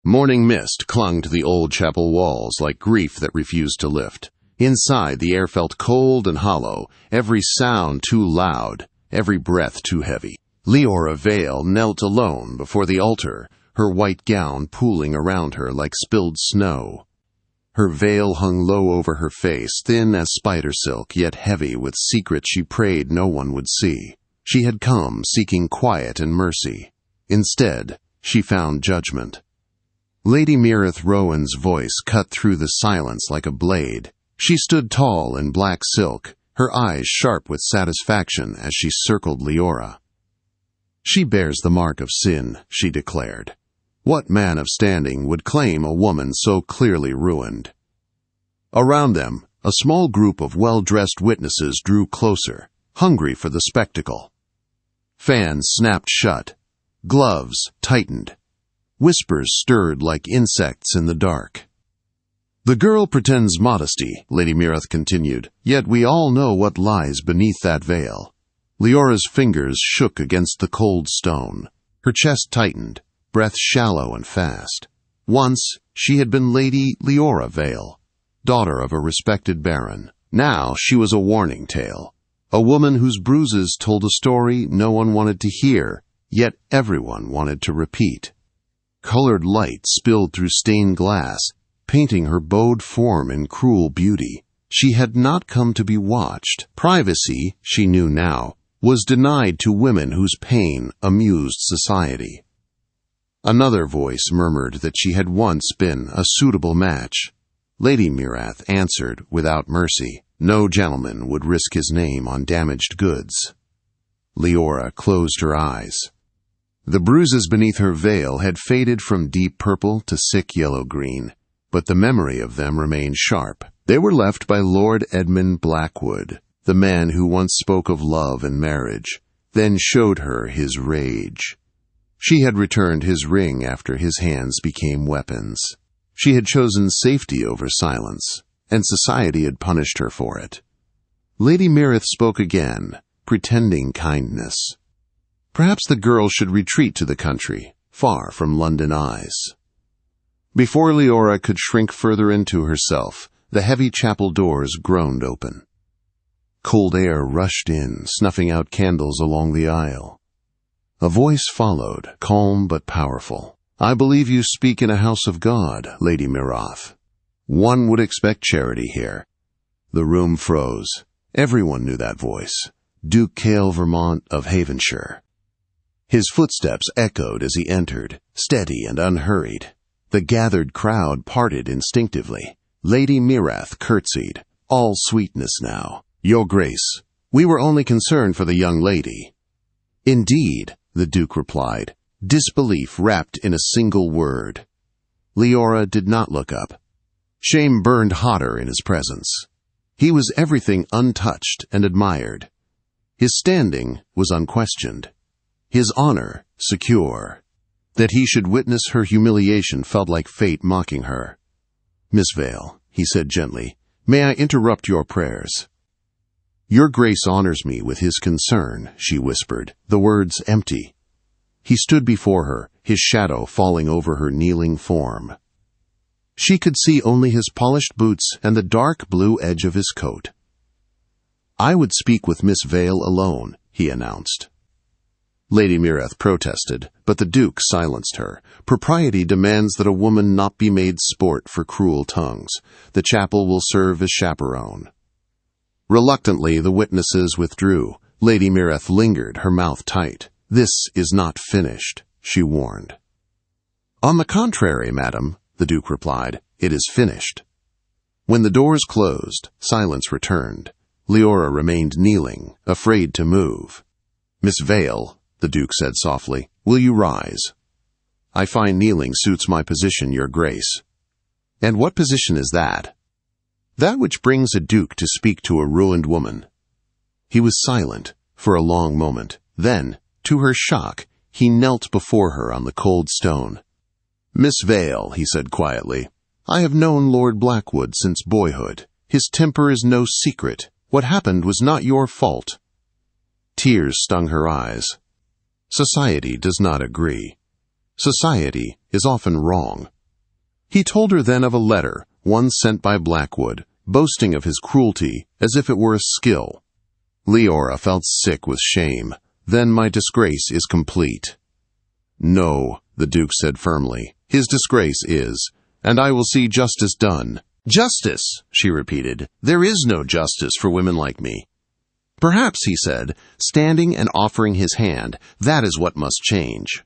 Morning mist clung to the old chapel walls like grief that refused to lift. Inside, the air felt cold and hollow, every sound too loud, every breath too heavy. Leora Vale knelt alone before the altar, her white gown pooling around her like spilled snow. Her veil hung low over her face, thin as spider silk, yet heavy with secrets she prayed no one would see. She had come seeking quiet and mercy. Instead, she found judgment. Lady Mirith Rowan's voice cut through the silence like a blade. She stood tall in black silk, her eyes sharp with satisfaction as she circled Leora. "She bears the mark of sin," she declared. "What man of standing would claim a woman so clearly ruined?" Around them, a small group of well-dressed witnesses drew closer, hungry for the spectacle. Fans snapped shut. Gloves tightened. Whispers stirred like insects in the dark. "The girl pretends modesty," Lady Mirith continued, "yet we all know what lies beneath that veil." Leora's fingers shook against the cold stone. Her chest tightened, breath shallow and fast. Once, she had been Lady Leora Vale, daughter of a respected baron. Now she was a warning tale. A woman whose bruises told a story no one wanted to hear, yet everyone wanted to repeat. Colored light spilled through stained glass, painting her bowed form in cruel beauty. She had not come to be watched. Privacy, she knew now, was denied to women whose pain amused society. Another voice murmured that she had once been a suitable match. Lady Mirith answered without mercy. No gentleman would risk his name on damaged goods. Leora closed her eyes. The bruises beneath her veil had faded from deep purple to sick yellow-green, but the memory of them remained sharp. They were left by Lord Edmund Blackwood, the man who once spoke of love and marriage, then showed her his rage. She had returned his ring after his hands became weapons. She had chosen safety over silence, and society had punished her for it. Lady Mirith spoke again, pretending kindness. Perhaps the girl should retreat to the country, far from London eyes. Before Leora could shrink further into herself, the heavy chapel doors groaned open. Cold air rushed in, snuffing out candles along the aisle. A voice followed, calm but powerful. "I believe you speak in a house of God, Lady Mirith. One would expect charity here." The room froze. Everyone knew that voice. Duke Cale Vermont of Havenshire. His footsteps echoed as he entered, steady and unhurried. The gathered crowd parted instinctively. Lady Mirith curtsied, all sweetness now. "Your Grace, we were only concerned for the young lady." "Indeed," the Duke replied, disbelief wrapped in a single word. Leora did not look up. Shame burned hotter in his presence. He was everything untouched and admired. His standing was unquestioned. His honor secure. That he should witness her humiliation felt like fate mocking her. "Miss Vale," he said gently, "may I interrupt your prayers?" "Your Grace honors me with his concern," she whispered, the words empty. He stood before her, his shadow falling over her kneeling form. She could see only his polished boots and the dark blue edge of his coat. "I would speak with Miss Vale alone," he announced. Lady Mirith protested, but the Duke silenced her. "Propriety demands that a woman not be made sport for cruel tongues. The chapel will serve as chaperone." Reluctantly, the witnesses withdrew. Lady Mirith lingered, her mouth tight. "This is not finished," she warned. "On the contrary, madam," the Duke replied, "it is finished." When the doors closed, silence returned. Leora remained kneeling, afraid to move. "Miss Vale," the Duke said softly, "will you rise?" "I find kneeling suits my position, Your Grace." "And what position is that?" "That which brings a duke to speak to a ruined woman." He was silent for a long moment. Then, to her shock, he knelt before her on the cold stone. "Miss Vale," he said quietly, "I have known Lord Blackwood since boyhood. His temper is no secret. What happened was not your fault." Tears stung her eyes. Society does not agree. Society is often wrong. He told her then of a letter, one sent by Blackwood, boasting of his cruelty as if it were a skill. Leora felt sick with shame. Then my disgrace is complete. No, the Duke said firmly. His disgrace is, and I will see justice done. Justice, she repeated. There is no justice for women like me. Perhaps, he said, standing and offering his hand, that is what must change.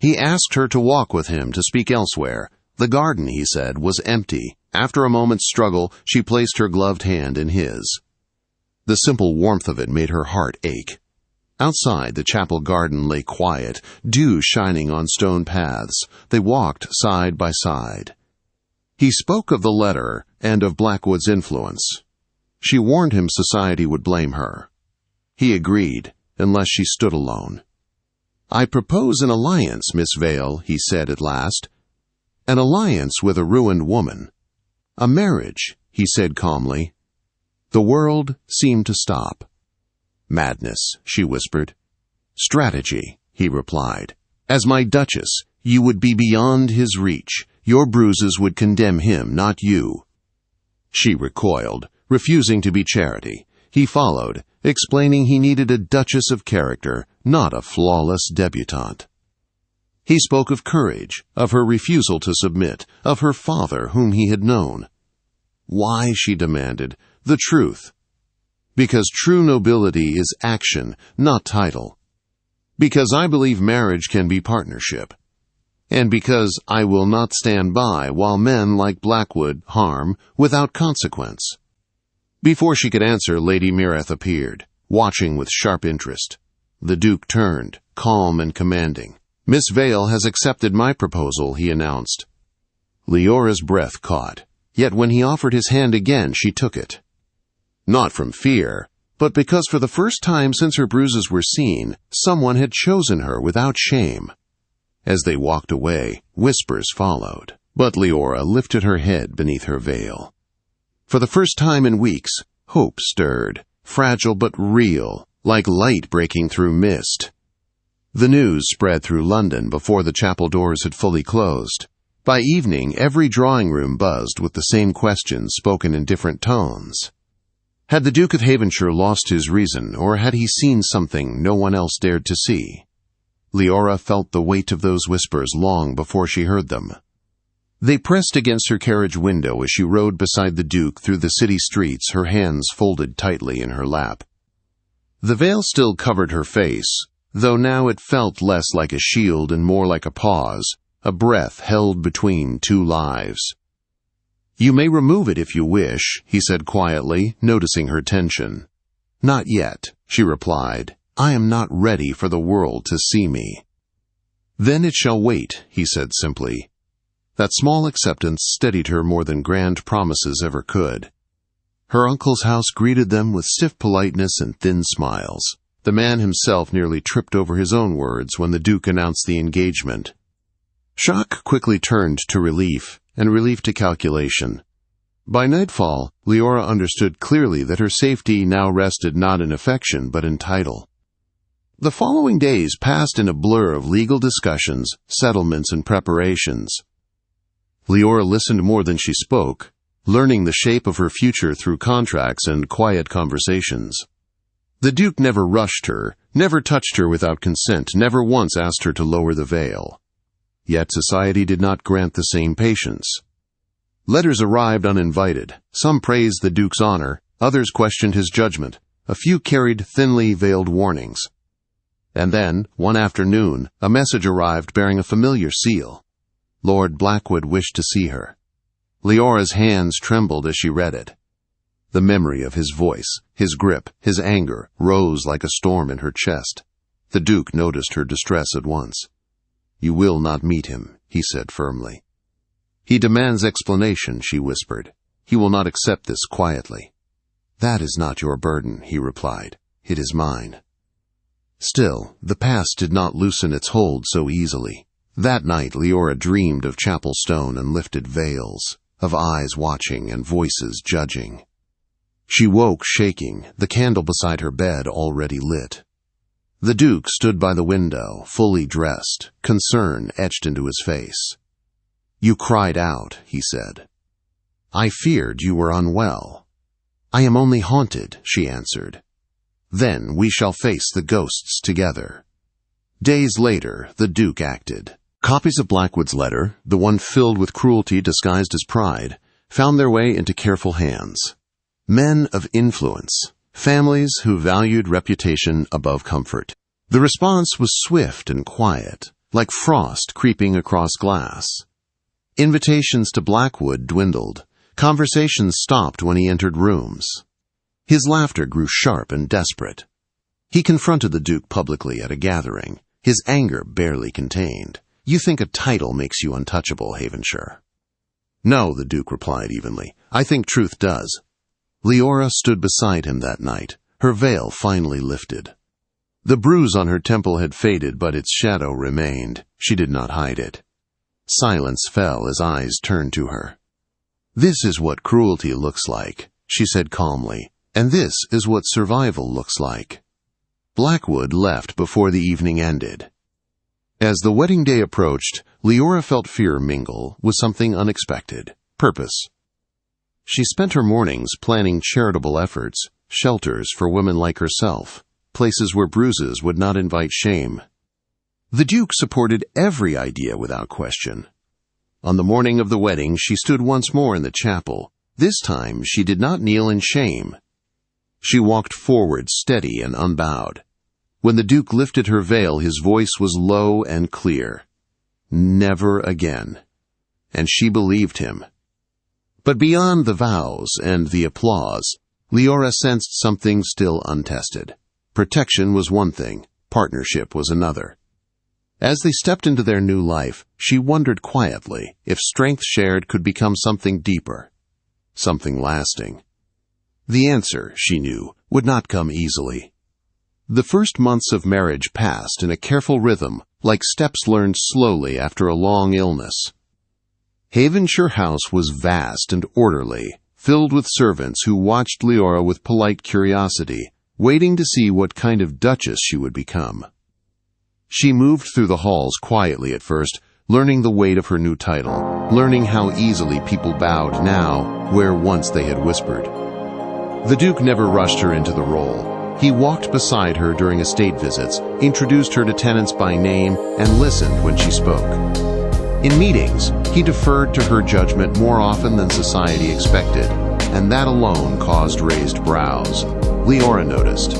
He asked her to walk with him to speak elsewhere. The garden, he said, was empty. After a moment's struggle, she placed her gloved hand in his. The simple warmth of it made her heart ache. Outside, the chapel garden lay quiet, dew shining on stone paths. They walked side by side. He spoke of the letter and of Blackwood's influence. She warned him society would blame her. He agreed, unless she stood alone. I propose an alliance, Miss Vale, he said at last. An alliance with a ruined woman. A marriage, he said calmly. The world seemed to stop. Madness, she whispered. Strategy, he replied. As my Duchess, you would be beyond his reach. Your bruises would condemn him, not you. She recoiled, refusing to be Charity. He followed, explaining he needed a duchess of character, not a flawless debutante. He spoke of courage, of her refusal to submit, of her father whom he had known. Why, she demanded, the truth. Because true nobility is action, not title. Because I believe marriage can be partnership. And because I will not stand by while men like Blackwood harm without consequence. Before she could answer, Lady Mireth appeared, watching with sharp interest. The Duke turned, calm and commanding. Miss Vale has accepted my proposal, he announced. Leora's breath caught, yet when he offered his hand again, she took it. Not from fear, but because for the first time since her bruises were seen, someone had chosen her without shame. As they walked away, whispers followed, but Leora lifted her head beneath her veil. For the first time in weeks, hope stirred, fragile but real, like light breaking through mist. The news spread through London before the chapel doors had fully closed. By evening, every drawing-room buzzed with the same questions spoken in different tones. Had the Duke of Havenshire lost his reason, or had he seen something no one else dared to see? Leora felt the weight of those whispers long before she heard them. They pressed against her carriage window as she rode beside the Duke through the city streets, her hands folded tightly in her lap. The veil still covered her face, though now it felt less like a shield and more like a pause, a breath held between two lives. You may remove it if you wish, he said quietly, noticing her tension. Not yet, she replied. I am not ready for the world to see me. Then it shall wait, he said simply. That small acceptance steadied her more than grand promises ever could. Her uncle's house greeted them with stiff politeness and thin smiles. The man himself nearly tripped over his own words when the Duke announced the engagement. Shock quickly turned to relief, and relief to calculation. By nightfall, Leora understood clearly that her safety now rested not in affection but in title. The following days passed in a blur of legal discussions, settlements, and preparations. Leora listened more than she spoke, learning the shape of her future through contracts and quiet conversations. The Duke never rushed her, never touched her without consent, never once asked her to lower the veil. Yet society did not grant the same patience. Letters arrived uninvited. Some praised the Duke's honor, others questioned his judgment. A few carried thinly veiled warnings. And then, one afternoon, a message arrived bearing a familiar seal. Lord Blackwood wished to see her. Leora's hands trembled as she read it. The memory of his voice, his grip, his anger, rose like a storm in her chest. The Duke noticed her distress at once. You will not meet him, he said firmly. He demands explanation, she whispered. He will not accept this quietly. That is not your burden, he replied. It is mine. Still, the past did not loosen its hold so easily. That night Leora dreamed of chapel stone and lifted veils, of eyes watching and voices judging. She woke shaking, the candle beside her bed already lit. The Duke stood by the window, fully dressed, concern etched into his face. "You cried out," he said. "I feared you were unwell." "I am only haunted," she answered. "Then we shall face the ghosts together." Days later, the Duke acted. Copies of Blackwood's letter, the one filled with cruelty disguised as pride, found their way into careful hands. Men of influence, families who valued reputation above comfort. The response was swift and quiet, like frost creeping across glass. Invitations to Blackwood dwindled. Conversations stopped when he entered rooms. His laughter grew sharp and desperate. He confronted the Duke publicly at a gathering, his anger barely contained. "You think a title makes you untouchable, Havenshire." "No," the Duke replied evenly. "I think truth does." Leora stood beside him that night, her veil finally lifted. The bruise on her temple had faded, but its shadow remained. She did not hide it. Silence fell as eyes turned to her. "This is what cruelty looks like," she said calmly, "and this is what survival looks like." Blackwood left before the evening ended. As the wedding day approached, Leora felt fear mingle with something unexpected: purpose. She spent her mornings planning charitable efforts, shelters for women like herself, places where Bruises would not invite shame. The Duke supported every idea without question. On the morning of the wedding, she stood once more in the chapel. This time, she did not kneel in shame. She walked forward, steady and unbowed. When the Duke lifted her veil, his voice was low and clear. Never again. And she believed him. But beyond the vows and the applause, Leora sensed something still untested. Protection was one thing, partnership was another. As they stepped into their new life, she wondered quietly if strength shared could become something deeper, something lasting. The answer, she knew, would not come easily. The first months of marriage passed in a careful rhythm, like steps learned slowly after a long illness. Havenshire House was vast and orderly, filled with servants who watched Leora with polite curiosity, waiting to see what kind of duchess she would become. She moved through the halls quietly at first, learning the weight of her new title, learning how easily people bowed now, where once they had whispered. The Duke never rushed her into the role. He walked beside her during estate visits, introduced her to tenants by name, and listened when she spoke. In meetings, he deferred to her judgment more often than society expected, and that alone caused raised brows. Leora noticed.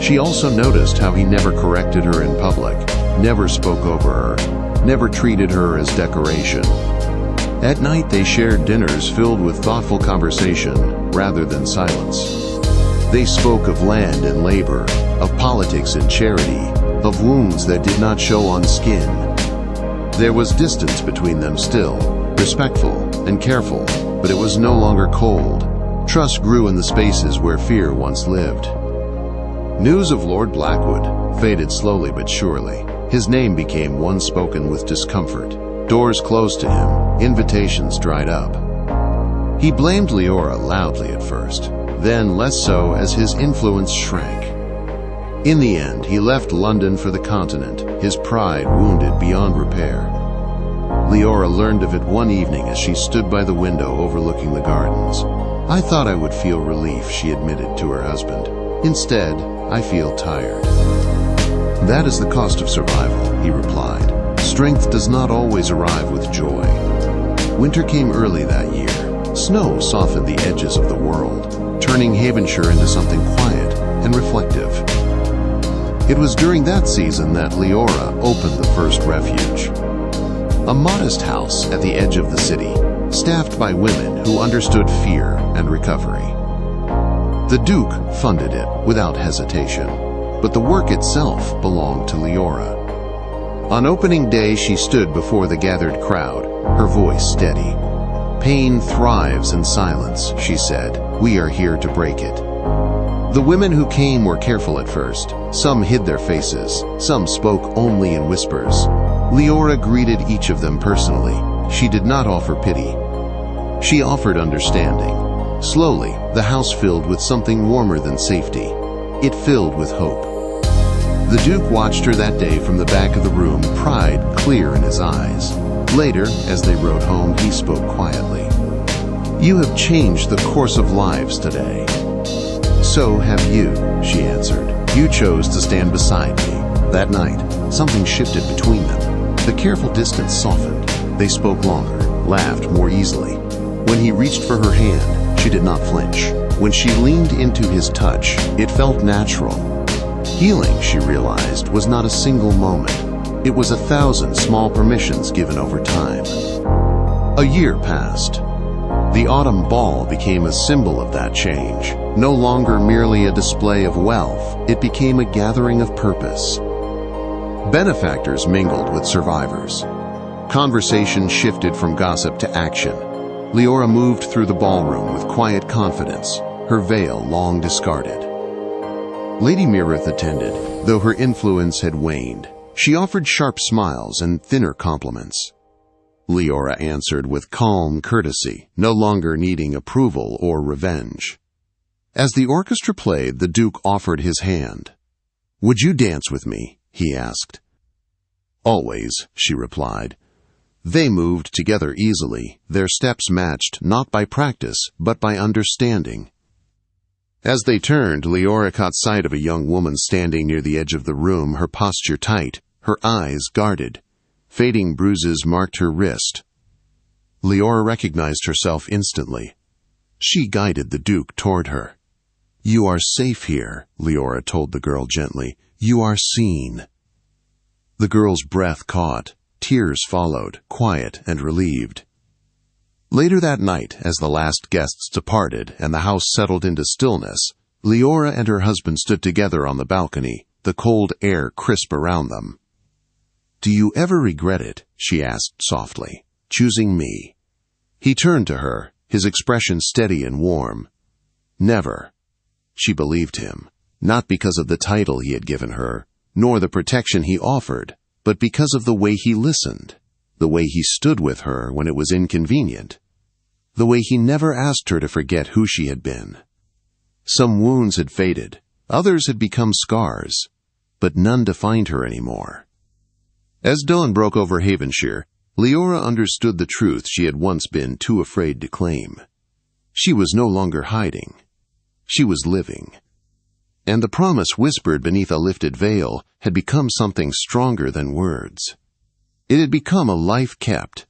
She also noticed how he never corrected her in public, never spoke over her, never treated her as decoration. At night they shared dinners filled with thoughtful conversation rather than silence. They spoke of land and labor, of politics and charity, of wounds that did not show on skin. There was distance between them still, respectful and careful, but it was no longer cold. Trust grew in the spaces where fear once lived. News of Lord Blackwood faded slowly but surely. His name became one spoken with discomfort. Doors closed to him, invitations dried up. He blamed Leora loudly at first, then less so as his influence shrank. In the end, he left London for the continent, his pride wounded beyond repair. Leora learned of it one evening as she stood by the window overlooking the gardens. "I thought I would feel relief," she admitted to her husband. "Instead, I feel tired." "That is the cost of survival," he replied. "Strength does not always arrive with joy." Winter came early that year. Snow softened the edges of the world, turning Havenshire into something quiet and reflective. It was during that season that Leora opened the first refuge. A modest house at the edge of the city, staffed by women who understood fear and recovery. The Duke funded it without hesitation, but the work itself belonged to Leora. On opening day, she stood before the gathered crowd, her voice steady. "Pain thrives in silence," she said. "We are here to break it." The women who came were careful at first. Some hid their faces, some spoke only in whispers. Leora greeted each of them personally. She did not offer pity. She offered understanding. Slowly, the house filled with something warmer than safety. It filled with hope. The Duke watched her that day from the back of the room, pride clear in his eyes. Later, as they rode home, he spoke quietly. "You have changed the course of lives today." "So have you," she answered. "You chose to stand beside me." That night, something shifted between them. The careful distance softened. They spoke longer, laughed more easily. When he reached for her hand, she did not flinch. When she leaned into his touch, it felt natural. Healing, she realized, was not a single moment. It was 1,000 small permissions given over time. A year passed. The autumn ball became a symbol of that change. No longer merely a display of wealth, it became a gathering of purpose. Benefactors mingled with survivors. Conversation shifted from gossip to action. Leora moved through the ballroom with quiet confidence, her veil long discarded. Lady Mirith attended, though her influence had waned. She offered sharp smiles and thinner compliments. Leora answered with calm courtesy, no longer needing approval or revenge. As the orchestra played, the Duke offered his hand. "Would you dance with me?" he asked. "Always," she replied. They moved together easily, their steps matched not by practice, but by understanding. As they turned, Leora caught sight of a young woman standing near the edge of the room, her posture tight, her eyes guarded. Fading bruises marked her wrist. Leora recognized herself instantly. She guided the Duke toward her. "You are safe here," Leora told the girl gently. "You are seen." The girl's breath caught. Tears followed, quiet and relieved. Later that night, as the last guests departed and the house settled into stillness, Leora and her husband stood together on the balcony, the cold air crisp around them. "Do you ever regret it?" she asked softly. "Choosing me?" He turned to her, his expression steady and warm. "Never." She believed him, not because of the title he had given her, nor the protection he offered, but because of the way he listened, the way he stood with her when it was inconvenient, the way he never asked her to forget who she had been. Some wounds had faded, others had become scars, but none defined her anymore. As dawn broke over Havenshire, Leora understood the truth she had once been too afraid to claim. She was no longer hiding. She was living. And the promise whispered beneath a lifted veil had become something stronger than words. It had become a life kept,